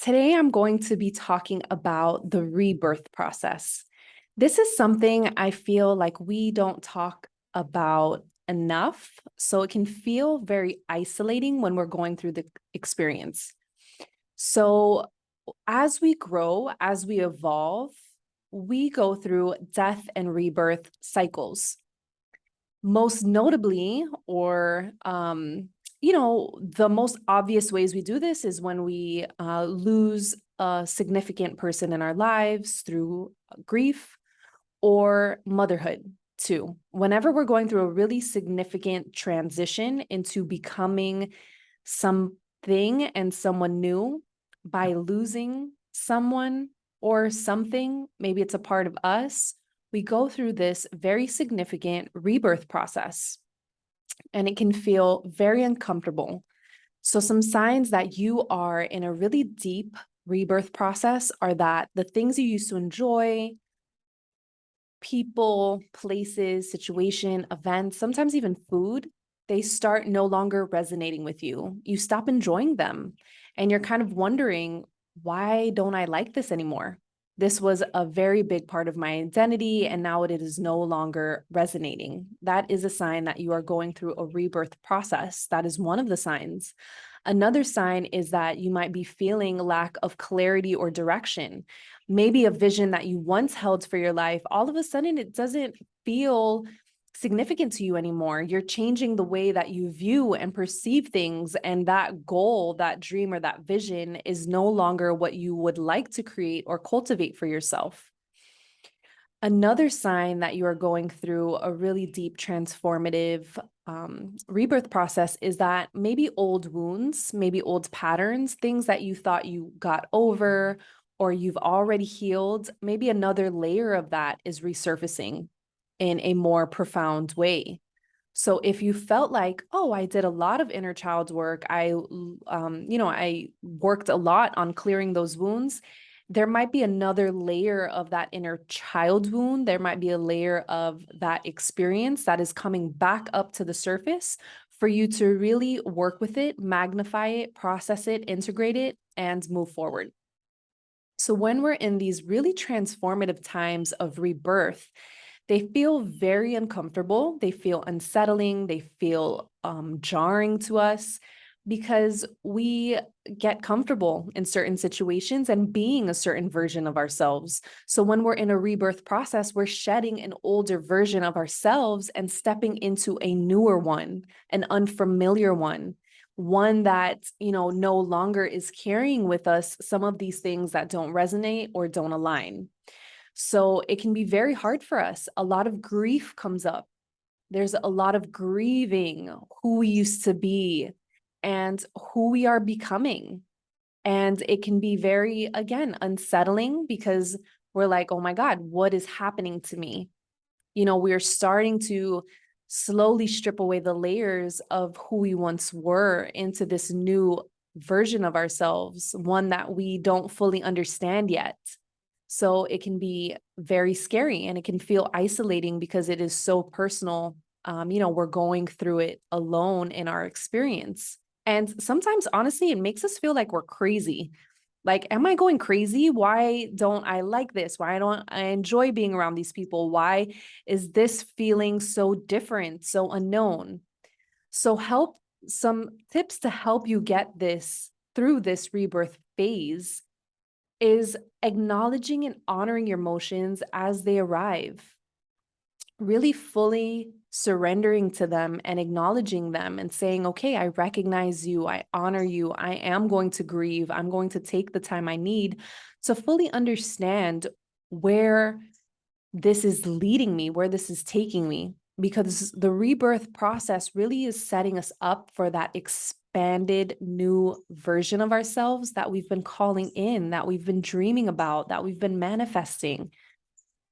Today, I'm going to be talking about the rebirth process. This is something I feel like we don't talk about enough, so it can feel very isolating when we're going through the experience. So, as we grow, as we evolve, we go through death and rebirth cycles. Most notably, the most obvious ways we do this is when we lose a significant person in our lives through grief or motherhood, too. Whenever we're going through a really significant transition into becoming something and someone new by losing someone or something, maybe it's a part of us, we go through this very significant rebirth process, and it can feel very uncomfortable. So some signs that you are in a really deep rebirth process are that the things you used to enjoy, people, places, situation, events, sometimes even food, they start no longer resonating with you. You stop enjoying them, and you're kind of wondering, why don't I like this anymore? This was a very big part of my identity, and now it is no longer resonating. That is a sign that you are going through a rebirth process. That is one of the signs. Another sign is that you might be feeling lack of clarity or direction. Maybe a vision that you once held for your life, all of a sudden it doesn't feel significant to you anymore. You're changing the way that you view and perceive things, and that goal, that dream, or that vision is no longer what you would like to create or cultivate for yourself. Another sign that you are going through a really deep transformative rebirth process is that maybe old wounds, maybe old patterns, things that you thought you got over or you've already healed, maybe another layer of that is resurfacing in a more profound way. So if you felt like, oh, I did a lot of inner child work, I worked a lot on clearing those wounds, there might be another layer of that inner child wound. There might be a layer of that experience that is coming back up to the surface for you to really work with it, magnify it, process it, integrate it, and move forward. So when we're in these really transformative times of rebirth, they feel very uncomfortable. They feel unsettling. They feel jarring to us because we get comfortable in certain situations and being a certain version of ourselves. So when we're in a rebirth process, we're shedding an older version of ourselves and stepping into a newer one, an unfamiliar one that, no longer is carrying with us some of these things that don't resonate or don't align. So it can be very hard for us. A lot of grief comes up. There's a lot of grieving who we used to be and who we are becoming. And it can be very, again, unsettling because we're like, oh my God, what is happening to me? We're starting to slowly strip away the layers of who we once were into this new version of ourselves, one that we don't fully understand yet. So it can be very scary and it can feel isolating because it is so personal. We're going through it alone in our experience. And sometimes, honestly, it makes us feel like we're crazy. Like, am I going crazy? Why don't I like this? Why don't I enjoy being around these people? Why is this feeling so different, so unknown? So some tips to help you get this through this rebirth phase is acknowledging and honoring your emotions as they arrive, really fully surrendering to them and acknowledging them and saying, okay, I recognize you, I honor you, I am going to grieve, I'm going to take the time I need to fully understand where this is leading me, where this is taking me, because the rebirth process really is setting us up for that expanded new version of ourselves that we've been calling in, that we've been dreaming about, that we've been manifesting.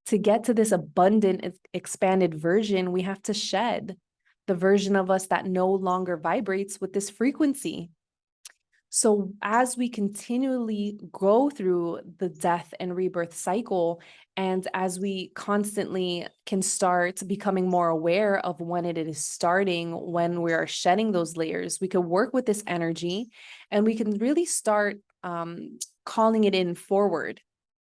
To get to this abundant, expanded version, we have to shed the version of us that no longer vibrates with this frequency. So as we continually go through the death and rebirth cycle, and as we constantly can start becoming more aware of when it is starting, when we are shedding those layers, we can work with this energy and we can really start calling it in forward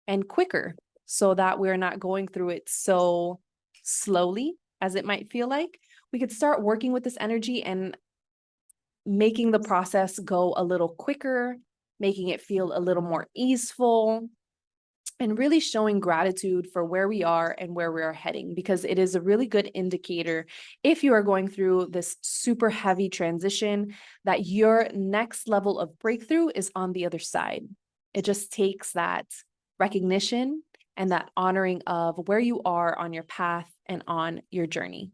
and quicker so that we're not going through it so slowly as it might feel like. We could start working with this energy and making the process go a little quicker, making it feel a little more easeful, and really showing gratitude for where we are and where we are heading, because it is a really good indicator if you are going through this super heavy transition that your next level of breakthrough is on the other side. It just takes that recognition and that honoring of where you are on your path and on your journey.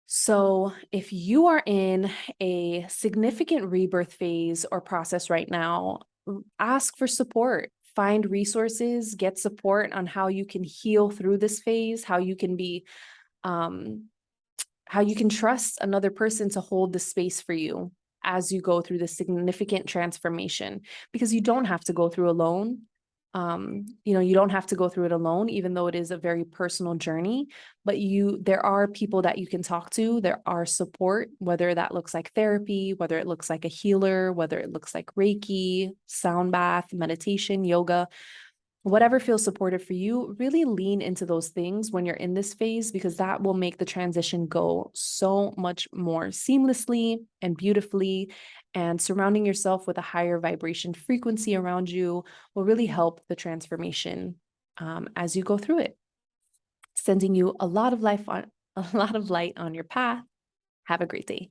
So, if you are in a significant rebirth phase or process right now, ask for support, find resources, get support on how you can heal through this phase, how you can be um, how you can trust another person to hold the space for you as you go through this significant transformation, because you don't have to go through alone. You don't have to go through it alone, even though it is a very personal journey, but there are people that you can talk to. There are support, whether that looks like therapy, whether it looks like a healer, whether it looks like Reiki, sound bath, meditation, yoga. Whatever feels supportive for you, really lean into those things when you're in this phase, because that will make the transition go so much more seamlessly and beautifully. And surrounding yourself with a higher vibration frequency around you will really help the transformation as you go through it. Sending you a lot of light on your path. Have a great day.